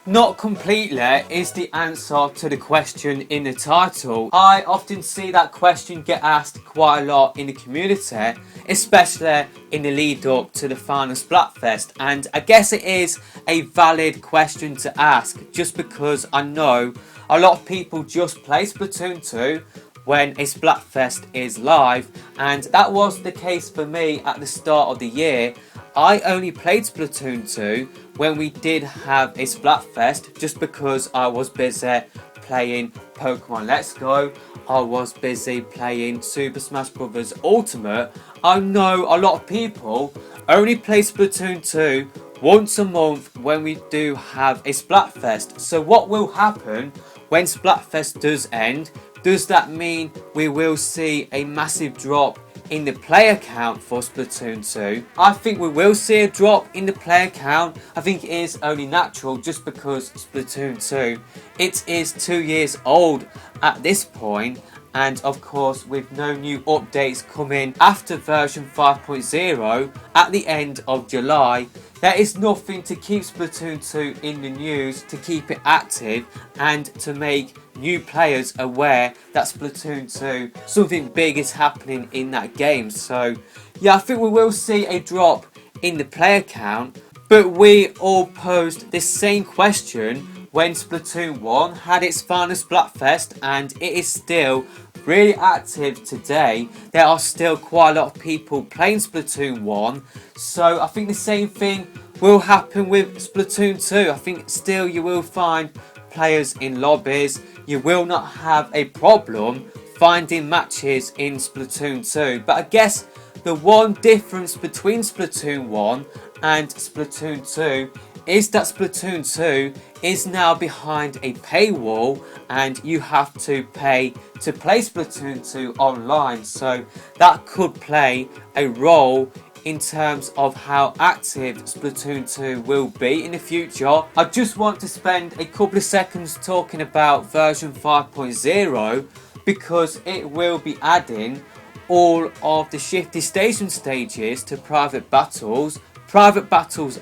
Not completely is the answer to the question in the title. I often see that question get asked quite a lot in the community, especially in the lead up to the final Splatfest, and I guess it is a valid question to ask just because I know a lot of people just play Splatoon 2 when a Splatfest is live, and that was the case for me at the start of the year. I only played Splatoon 2 when we did have a Splatfest just because I was busy playing Pokemon Let's Go, I was busy playing Super Smash Bros. Ultimate. I know a lot of people only play Splatoon 2 once a month when we do have a Splatfest. So what will happen when Splatfest does end? Does that mean we will see a massive drop in the player count for Splatoon 2? I think we will see a drop in the player count. I think it is only natural just because Splatoon 2, it is 2 years old at this point, and of course with no new updates coming after version 5.0 at the end of July, there is nothing to keep Splatoon 2 in the news, to keep it active and to make new players aware that Splatoon 2, something big is happening in that game. So yeah, I think we will see a drop in the player count, but we all posed this same question when Splatoon 1 had its final Splatfest, and it is still really active today. There are still quite a lot of people playing Splatoon 1, so I think the same thing will happen with Splatoon 2. I think still you will find players in lobbies. You will not have a problem finding matches in Splatoon 2. But I guess the one difference between Splatoon 1 and Splatoon 2 is that Splatoon 2 is now behind a paywall and you have to pay to play Splatoon 2 online. So that could play a role in terms of how active Splatoon 2 will be in the future. I just want to spend a couple of seconds talking about version 5.0 because it will be adding all of the shifty station stages to private battles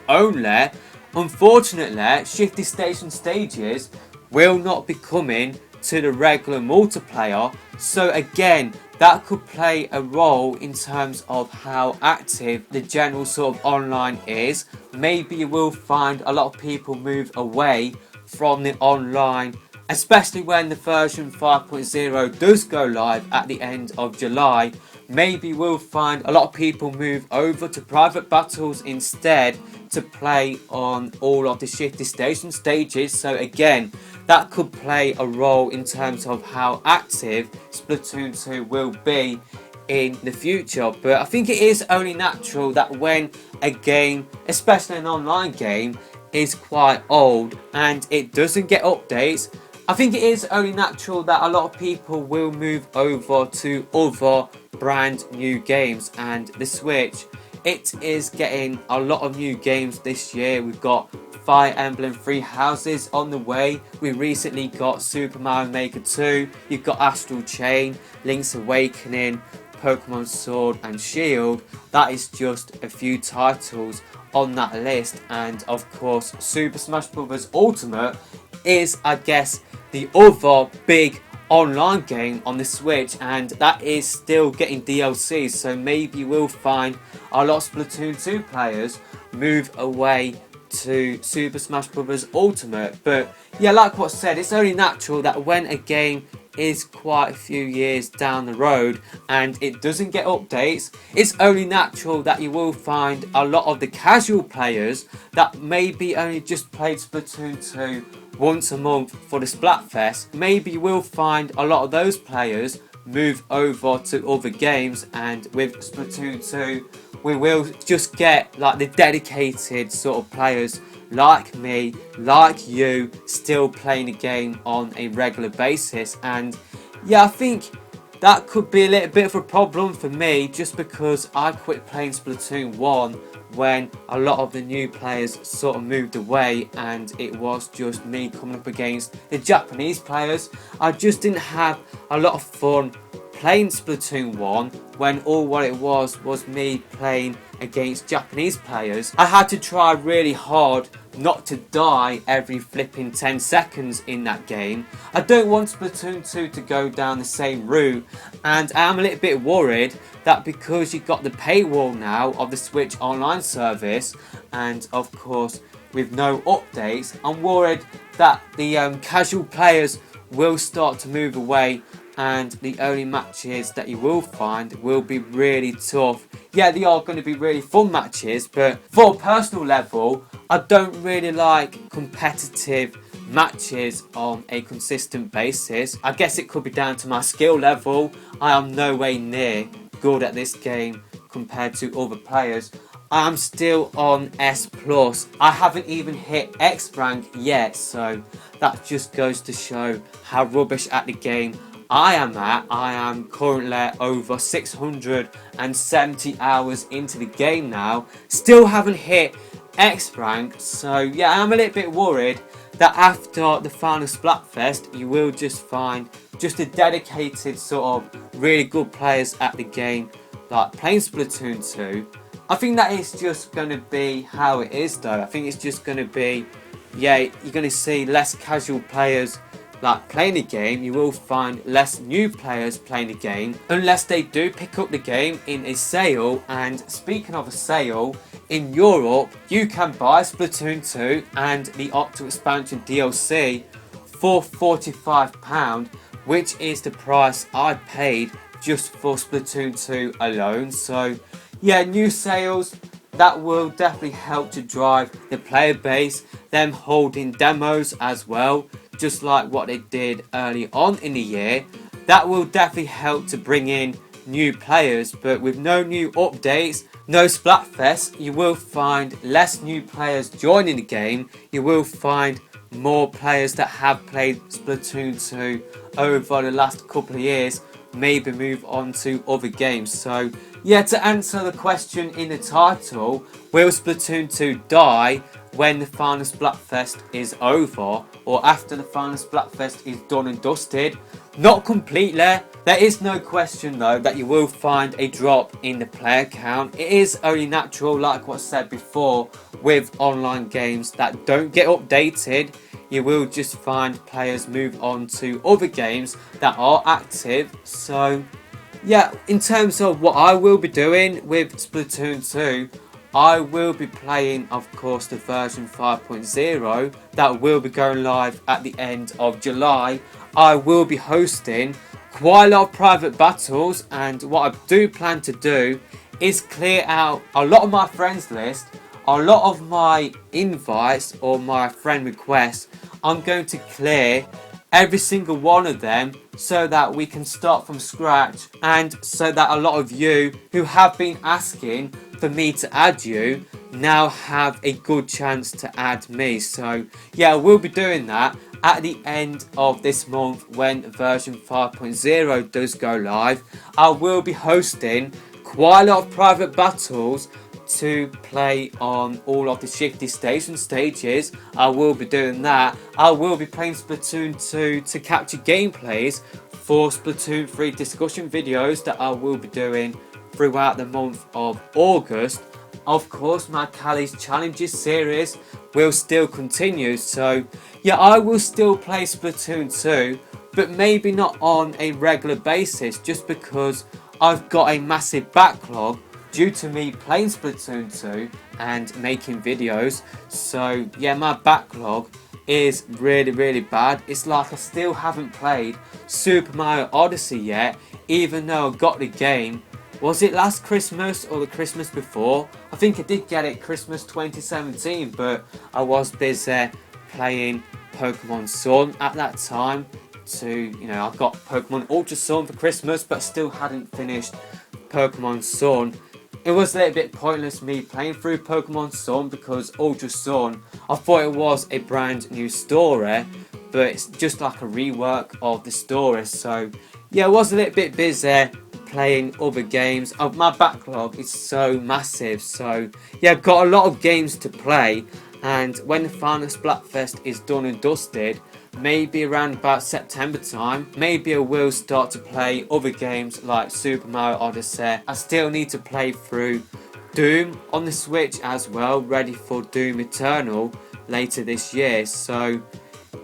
only. Unfortunately, shifty station stages will not be coming to the regular multiplayer, so again that could play a role in terms of how active the general sort of online is. Maybe you will find a lot of people move away from the online, especially when the version 5.0 does go live at the end of July. Maybe we'll find a lot of people move over to private battles instead to play on all of the shifty station stages. So again, that could play a role in terms of how active Splatoon 2 will be in the future. But I think it is only natural that when a game, especially an online game, is quite old and it doesn't get updates, I think it is only natural that a lot of people will move over to other brand new games. And the Switch, it is getting a lot of new games this year. We've got Fire Emblem 3 Houses on the way. We recently got Super Mario Maker 2. You've got Astral Chain, Link's Awakening, Pokemon Sword and Shield. That is just a few titles on that list. And of course Super Smash Bros. Ultimate is, I guess, the other big online game on the Switch, and that is still getting DLC, so maybe we'll find a lot of Splatoon 2 players move away to Super Smash Bros. Ultimate. But yeah, like what I said, it's only natural that when a game is quite a few years down the road and it doesn't get updates, it's only natural that you will find a lot of the casual players that maybe only just played Splatoon 2 once a month for the Splatfest. Maybe you will find a lot of those players move over to other games, and with Splatoon 2 we will just get like the dedicated sort of players like me, like you, still playing the game on a regular basis. And yeah, I think that could be a little bit of a problem for me just because I quit playing Splatoon 1 when a lot of the new players sort of moved away and it was just me coming up against the Japanese players. I just didn't have a lot of fun playing Splatoon 1 when all what it was me playing against Japanese players. I had to try really hard not to die every flipping 10 seconds in that game. I don't want Splatoon 2 to go down the same route, and I'm a little bit worried that because you've got the paywall now of the Switch Online service, and of course with no updates, I'm worried that the casual players will start to move away, and the only matches that you will find will be really tough. Yeah, they are going to be really fun matches, but for a personal level, I don't really like competitive matches on a consistent basis. I guess it could be down to my skill level. I am no way near good at this game compared to other players. I'm still on S+. I haven't even hit X rank yet, so that just goes to show how rubbish at the game I am at. I am currently over 670 hours into the game now. Still haven't hit X rank, so yeah, I'm a little bit worried that after the final Splatfest, you will just find just a dedicated sort of really good players at the game, like playing Splatoon 2. I think that is just going to be how it is though. I think it's just going to be, yeah, you're going to see less casual players like playing the game. You will find less new players playing the game unless they do pick up the game in a sale. And speaking of a sale, in Europe you can buy Splatoon 2 and the Octo Expansion DLC for £45, which is the price I paid just for Splatoon 2 alone. So yeah, new sales, that will definitely help to drive the player base, them holding demos as well, just like what they did early on in the year. That will definitely help to bring in new players, but with no new updates, no Splatfest, you will find less new players joining the game. You will find more players that have played Splatoon 2 over the last couple of years maybe move on to other games. So yeah, to answer the question in the title, will Splatoon 2 die when the final Splatfest is over, or after the final Splatfest is done and dusted? Not completely. There is no question though that you will find a drop in the player count. It is only natural, like what I said before, with online games that don't get updated. You will just find players move on to other games that are active. So yeah, in terms of what I will be doing with Splatoon 2, I will be playing, of course, the version 5.0 that will be going live at the end of July. I will be hosting quite a lot of private battles, and what I do plan to do is clear out a lot of my friends list, a lot of my invites or my friend requests. I'm going to clear every single one of them so that we can start from scratch, and so that a lot of you who have been asking for me to add you now have a good chance to add me. So yeah, we'll be doing that at the end of this month when version 5.0 does go live. I will be hosting quite a lot of private battles to play on all of the Shifty Station stages. I will be doing that. I will be playing Splatoon 2 to capture gameplays for Splatoon 3 discussion videos that I will be doing throughout the month of August. Of course, my Cali's Challenges series will still continue, so yeah, I will still play Splatoon 2, but maybe not on a regular basis, just because I've got a massive backlog due to me playing Splatoon 2 and making videos. So yeah, my backlog is really bad. It's like I still haven't played Super Mario Odyssey yet, even though I got the game. Was it last Christmas or the Christmas before? I think I did get it Christmas 2017, but I was busy playing Pokemon Sun at that time. I got Pokemon Ultra Sun for Christmas, but still hadn't finished Pokemon Sun. It was a little bit pointless me playing through Pokemon Sun, because Ultra Sun, I thought it was a brand new story, but it's just like a rework of the story. So yeah, I was a little bit busy playing other games. My backlog is so massive, so yeah, I've got a lot of games to play, and when the final Splatfest is done and dusted, maybe around about September time, maybe I will start to play other games like Super Mario Odyssey. I still need to play through Doom on the Switch as well, ready for Doom Eternal, later this year. So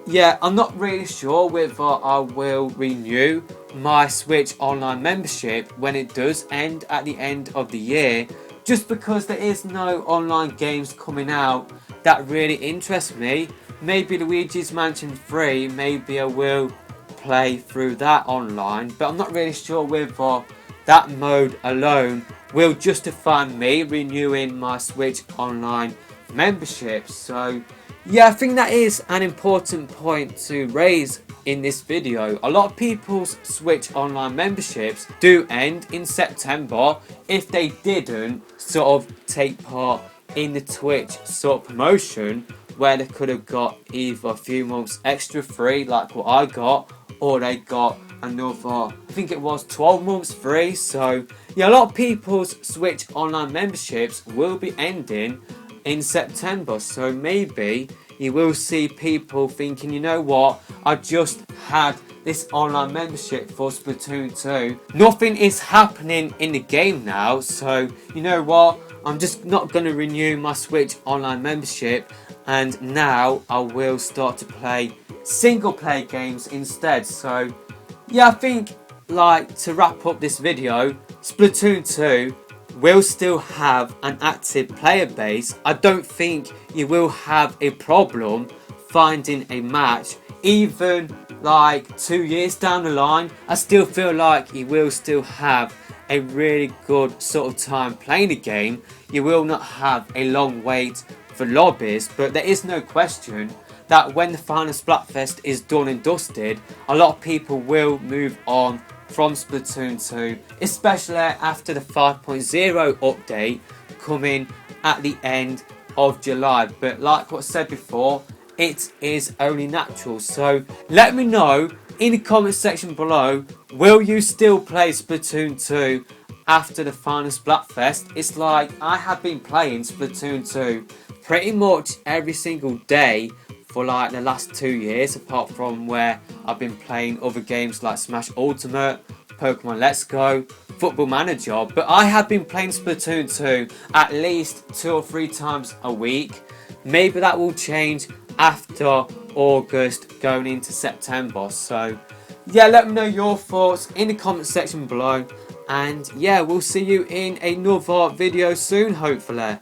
yeah, I'm not really sure whether I will renew my Switch Online membership when it does end at the end of the year, just because there is no online games coming out that really interest me. Maybe Luigi's Mansion 3, maybe I will play through that online, but I'm not really sure whether that mode alone will justify me renewing my Switch Online membership. So yeah, I think that is an important point to raise in this video. A lot of people's Switch Online memberships do end in September if they didn't sort of take part in the Twitch sort of promotion, where they could have got either a few months extra free like what I got, or they got another, I think it was 12 months free. So yeah, a lot of people's Switch Online memberships will be ending in September. So maybe you will see people thinking, you know what, I just had this online membership for Splatoon 2. Nothing is happening in the game now, so you know what, I'm just not going to renew my Switch Online membership, and now I will start to play single player games instead. So yeah, I think, like, to wrap up this video, Splatoon 2 will still have an active player base. I don't think you will have a problem finding a match, even like 2 years down the line. I still feel like you will still have a really good sort of time playing the game. You will not have a long wait for lobbies, but there is no question that when the final Splatfest is done and dusted, a lot of people will move on from Splatoon 2, especially after the 5.0 update coming at the end of July. But like what I said before, it is only natural. So let me know in the comment section below, will you still play Splatoon 2 after the final Splatfest? It's like I have been playing Splatoon 2 pretty much every single day for like the last 2 years, apart from where I've been playing other games like Smash Ultimate, Pokemon Let's Go, Football Manager. But I have been playing Splatoon 2 at least 2 or 3 times a week. Maybe that will change after August going into September. So yeah, let me know your thoughts in the comment section below, and yeah, we'll see you in another video soon, hopefully.